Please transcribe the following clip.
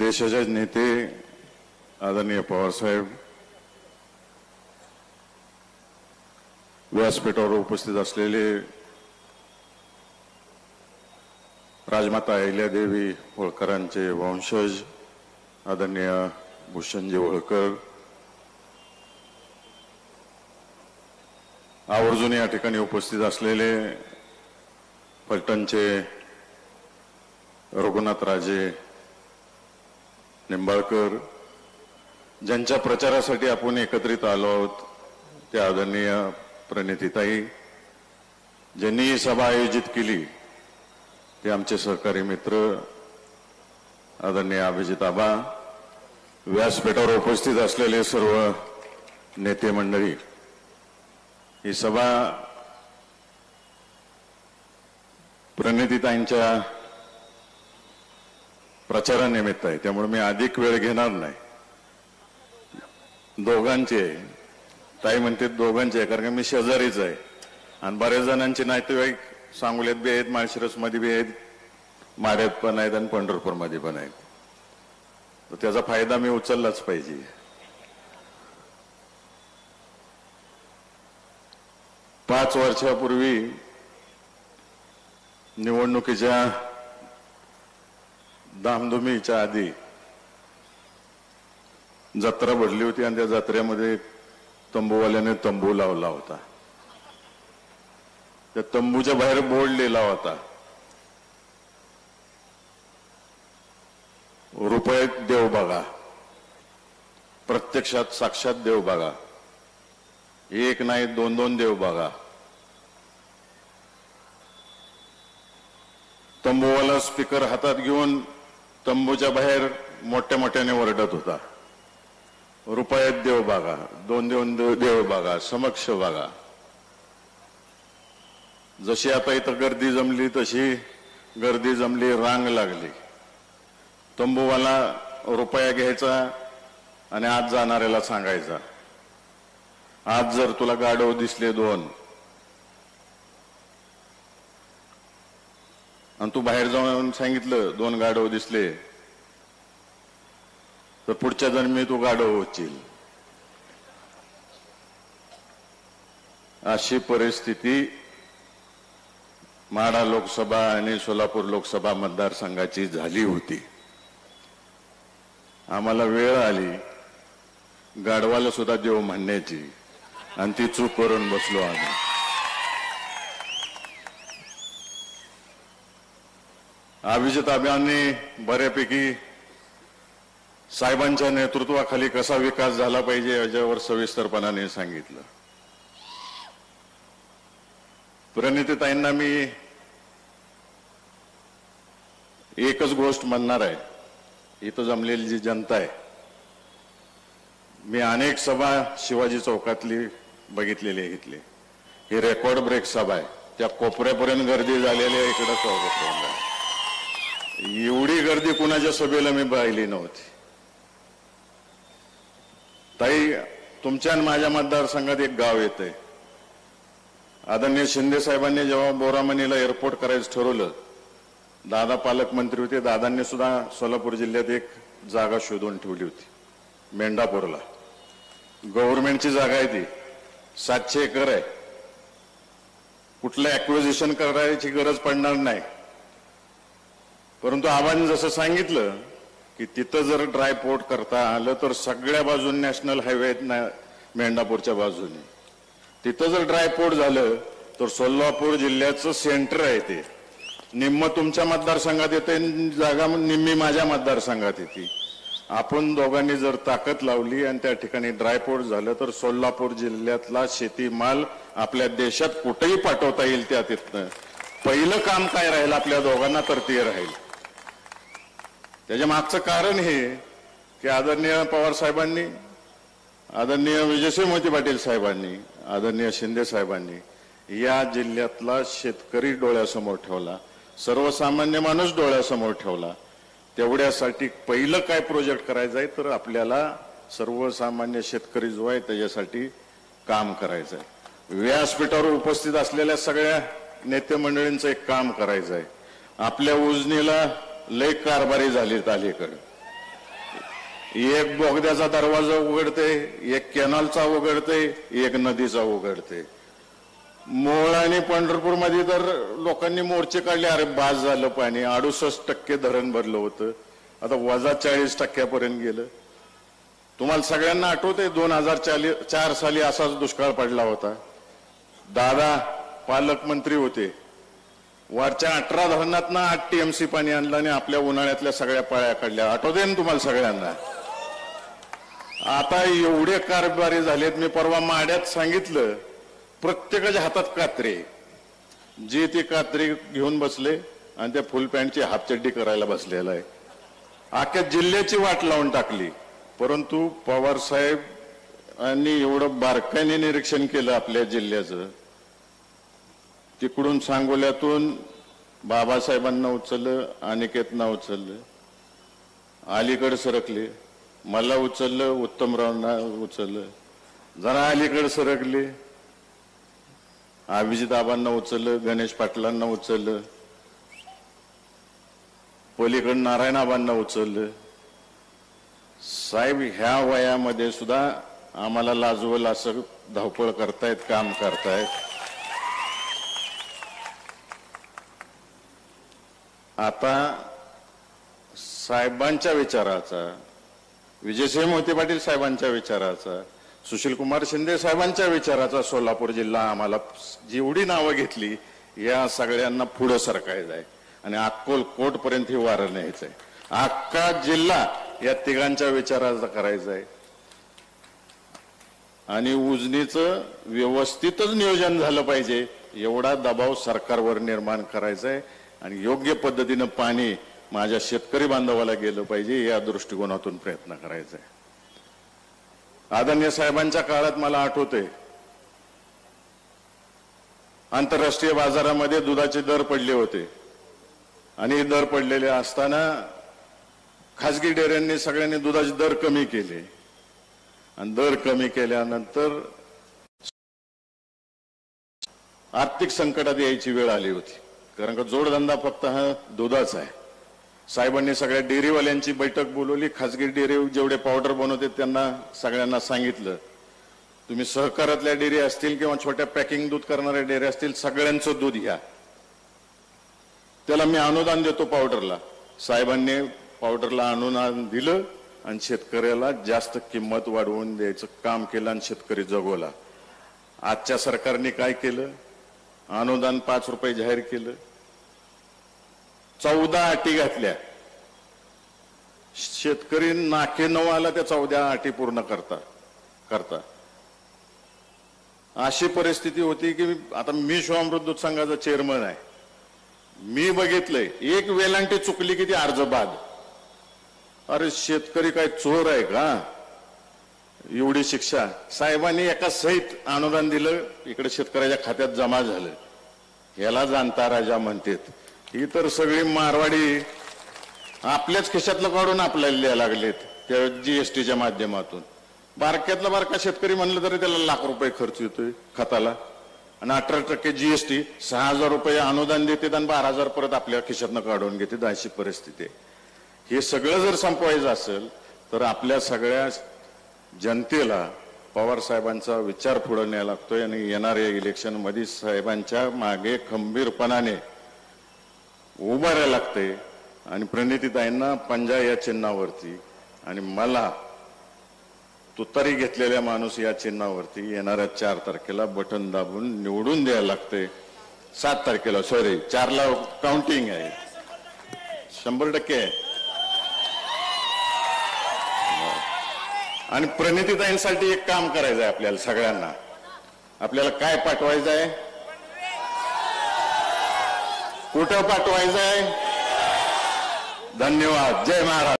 देशाचे नेते आदरणीय पवारसाहेब, व्यासपीठावर उपस्थित असलेले राजमाता अहिल्यादेवी होळकरांचे वंशज आदरणीय भूषणजी होळकर, आवर्जून या ठिकाणी उपस्थित असलेले फलटणचे रघुनाथराजे निंबाळकर, ज्यांच्या प्रचारासाठी आपण एकत्रित आलो आहोत, ते आदरणीय प्रणितीताई, ज्यांनी ही सभा आयोजित केली ते आमचे सहकारी मित्र आदरणीय अभिजित आबा, व्यासपीठावर उपस्थित असलेले सर्व नेते मंडळी, ही सभा प्रणितीताईंच्या प्रचारानिमित्त आहे, त्यामुळे मी अधिक वेळ घेणार नाही. दोघांचे ताई म्हणते दोघांचे, कारण मी शेजारीच आहे आणि बऱ्याच जणांचे नातेवाईक सांगोल्यात बी आहेत, माळशिरसमध्ये बी आहेत, माढ्यात पण आहेत आणि पंढरपूरमध्ये पण आहेत. तर त्याचा फायदा मी उचललाच पाहिजे. पाच वर्षापूर्वी निवडणुकीच्या धामधुमीच्या आधी जत्रा भरली होती आणि त्या जत्रेमध्ये तंबूवाल्याने तंबू लावला होता. त्या तंबूच्या बाहेर बोर्ड लिहिला होता, रुपयात देव बघा, प्रत्यक्षात साक्षात देव बघा, एक नाही दोन दोन देव बघा. तंबूवाला स्पीकर हातात घेऊन तंबूच्या बाहेर मोठ्या मोठ्याने ओरडत होता, रुपयात देव बघा, दोन दोन देव बघा, समक्ष बघा. जशी आता इथं गर्दी जमली तशी गर्दी जमली, रांग लागली. तंबूवाला रुपया घ्यायचा आणि आज जाणाऱ्याला सांगायचा, आज जर तुला गाढव दिसले दोन आणि तू बाहेर जाऊन सांगितलं दोन गाढव दिसले, तर पुढच्या जन्मी तू गाढव होशील. अशी परिस्थिती माढा लोकसभा आणि सोलापूर लोकसभा मतदारसंघाची झाली होती. आम्हाला वेळ आली गाढवाला सुद्धा देव म्हणण्याची आणि ती चूक करून बसलो आम्ही. अभिजित आबांनी बऱ्यापैकी साहेबांच्या नेतृत्वाखाली कसा विकास झाला पाहिजे याच्यावर सविस्तरपणाने सांगितलं. प्रणितीताईंना मी एकच गोष्ट म्हणणार आहे, इथं जमलेली जी जनता आहे, मी अनेक सभा शिवाजी चौकातली बघितलेली घेतली. ही रेकॉर्ड ब्रेक सभा आहे, त्या कोपऱ्यापर्यंत गर्दी झालेली आहे. इकडं चौकापर्यंत एवढी गर्दी कुणाच्या सभेला मी पाहिली नव्हती. ताई, तुमच्या आणि माझ्या मतदारसंघात एक गाव येतंय. आदरणीय शिंदे साहेबांनी जेव्हा बोरामणीला एअरपोर्ट करायचं ठरवलं, दादा पालकमंत्री होते, दादांनी सुद्धा सोलापूर जिल्ह्यात एक जागा शोधून ठेवली होती, मेंढापूरला. गव्हर्नमेंटची जागा आहे ती, 700 एकर आहे. कुठलं ऍक्विजिशन करायची गरज पडणार नाही. परंतु आबांनी जसं सांगितलं की तिथं जर ड्रायपोर्ट करता आलं तर सगळ्या बाजूने नॅशनल हायवे मेंढापूरच्या बाजूने, तिथं जर ड्रायपोर्ट झालं तर सोलापूर जिल्ह्याचं सेंटर आहे ते. निम्म तुमच्या मतदारसंघात येते, जागा निम्मी माझ्या मतदारसंघात येते. आपण दोघांनी जर ताकद लावली आणि त्या ठिकाणी ड्रायपोर्ट झालं तर सोलापूर जिल्ह्यातला शेतीमाल आपल्या देशात कुठेही पाठवता येईल. त्या तिथनं पहिलं काम काय राहील आपल्या दोघांना, तर ते राहील. त्याच्या मागचं कारण हे की आदरणीय पवार साहेबांनी, आदरणीय विजयसिंह मोहिते पाटील साहेबांनी, आदरणीय शिंदे साहेबांनी या जिल्ह्यातला शेतकरी डोळ्यासमोर ठेवला, सर्वसामान्य माणूस डोळ्यासमोर ठेवला. तेवढ्यासाठी पहिलं काय प्रोजेक्ट करायचं आहे, तर आपल्याला सर्वसामान्य शेतकरी जो आहे त्याच्यासाठी काम करायचं आहे. व्यासपीठावर उपस्थित असलेल्या सगळ्या नेते मंडळींचं एक काम करायचं आहे. आपल्या उजनीला लय कारभारी झालीत अलीकडे. एक बोगद्याचा दरवाजा उघडते, एक कॅनलचा उघडते, एक नदीचा उघडते. मोळ आणि पंढरपूरमध्ये तर लोकांनी मोर्चे काढले, अरे बास झालं पाणी. 68% धरण भरलं होतं, आता वजा 40% गेलं. तुम्हाला सगळ्यांना आठवतंय 2004 साली असाच दुष्काळ पडला होता. दादा पालकमंत्री होते, वरच्या 18 धरणातनं 8 TMC पाणी आणलं आणि आपल्या उन्हाळ्यातल्या सगळ्या पाळ्या काढल्या. आठवतंय ना तुम्हाला सगळ्यांना? आता एवढे कारभारी झालेत. मी परवा माड्यात सांगितलं, प्रत्येकाच्या हातात कात्रे, जे ते कात्रे घेऊन बसले आणि त्या फुल पॅन्टची हाफचड्डी करायला बसलेला आहे. अख्ख्या जिल्ह्याची वाट लावून टाकली. परंतु पवार साहेब यांनी एवढं बारकाईने निरीक्षण केलं आपल्या जिल्ह्याचं. तिकडून सांगोल्यातून बाबासाहेबांना उचललं, अनिकेतना उचललं, अलीकडे सरकले, मला उचललं, उत्तमरावांना उचललं, जरा अलीकडे सरकले, अभिजित आबांना उचललं, गणेश पाटलांना उचललं, पलीकडे नारायण आबांना उचललं. साहेब ह्या वयामध्ये सुद्धा आम्हाला लाजवल असं धावपळ करतायत, काम करतायत. आता साहेबांच्या विचाराचा, विजयसिंह मोहिते पाटील साहेबांच्या विचाराचा, सुशीलकुमार शिंदे साहेबांच्या विचाराचा सोलापूर जिल्हा आम्हाला जेवढी नावं घेतली या सगळ्यांना पुढे सरकायचं आहे आणि अक्कलकोट पर्यंत ही वारं न्यायचंय. अख्खा जिल्हा या तिघांच्या विचाराचा करायचा आहे आणि उजनीचं व्यवस्थितच नियोजन झालं पाहिजे एवढा दबाव सरकारवर निर्माण करायचा आहे आणि योग्य पद्धतीनं पाणी माझ्या शेतकरी बांधवाला गेलं पाहिजे या दृष्टिकोनातून प्रयत्न करायचा आहे. आदरणीय साहेबांच्या काळात मला आठवतंय, आंतरराष्ट्रीय बाजारामध्ये दुधाचे दर पडले होते आणि दर पडलेले असताना खासगी डेअऱ्यांनी सगळ्यांनी दुधाचे दर कमी केले आणि दर कमी केल्यानंतर आर्थिक संकटात यायची वेळ आली होती. कारण का जोडधंदा फक्त हा दुधाचा आहे. साहेबांनी सगळ्या डेअरीवाल्यांची बैठक बोलवली. खासगी डेअरी जेवढे पावडर बनवते त्यांना सगळ्यांना सांगितलं, तुम्ही सहकारातल्या डेअरी असतील किंवा छोट्या पॅकिंग दूध करणाऱ्या डेअरी असतील, सगळ्यांचं दूध घ्या, त्याला मी अनुदान देतो पावडरला. साहेबांनी पावडरला अनुदान दिलं आणि शेतकऱ्याला जास्त किंमत वाढवून द्यायचं काम केलं आणि शेतकरी जगवला. आजच्या सरकारने काय केलं? अनुदान 5 रुपये जाहीर केलं, 14 अटी घातल्या. शेतकरी नाके नऊ आला त्या 14 अटी पूर्ण करता अशी परिस्थिती होती की आता मी शिवामृत दूध संघाचा चेअरमन आहे. मी बघितलंय एक वेलांटी चुकली की ती अर्ज बाद. अरे शेतकरी काय चोर आहे का? एवढी शिक्षा. साहेबांनी एका सहित अनुदान दिलं, इकडे शेतकऱ्याच्या खात्यात जमा झालं. याला जाणता राजा म्हणतात. ही तर सगळी मारवाडी आपल्याच खिशातलं काढून आपल्याला द्यायला लागलेत त्या GSTच्या माध्यमातून. बारक्यातला बारका शेतकरी म्हणलं तरी त्याला लाख रुपये खर्च येतोय खताला आणि 18% GST, 6,000 रुपये अनुदान देतात आणि 12,000 परत आपल्या खिशातनं काढून घेतात. अशी परिस्थिती आहे. हे सगळं जर संपवायचं असेल तर आपल्या सगळ्या जनतेला पवार साहेबांचा विचार पुढे न्यायला लागतोय आणि येणाऱ्या इलेक्शन मध्ये साहेबांच्या मागे खंबीरपणाने उभं राहायला लागतंय आणि प्रणितीताईंना पंजा या चिन्हावरती आणि मला तुतारी घेतलेल्या माणूस या चिन्हावरती येणाऱ्या 4 तारखेला बटन दाबून निवडून द्यायला लागतंय. 7 तारखेला 4 ला काउंटिंग आहे, 100% आहे. आणि प्रणितीताईंसाठी एक काम करायचं आहे आपल्याला सगळ्यांना. आपल्याला काय पाठवायचं आहे, कुठं पाठवायचं आहे? धन्यवाद. जय महाराज.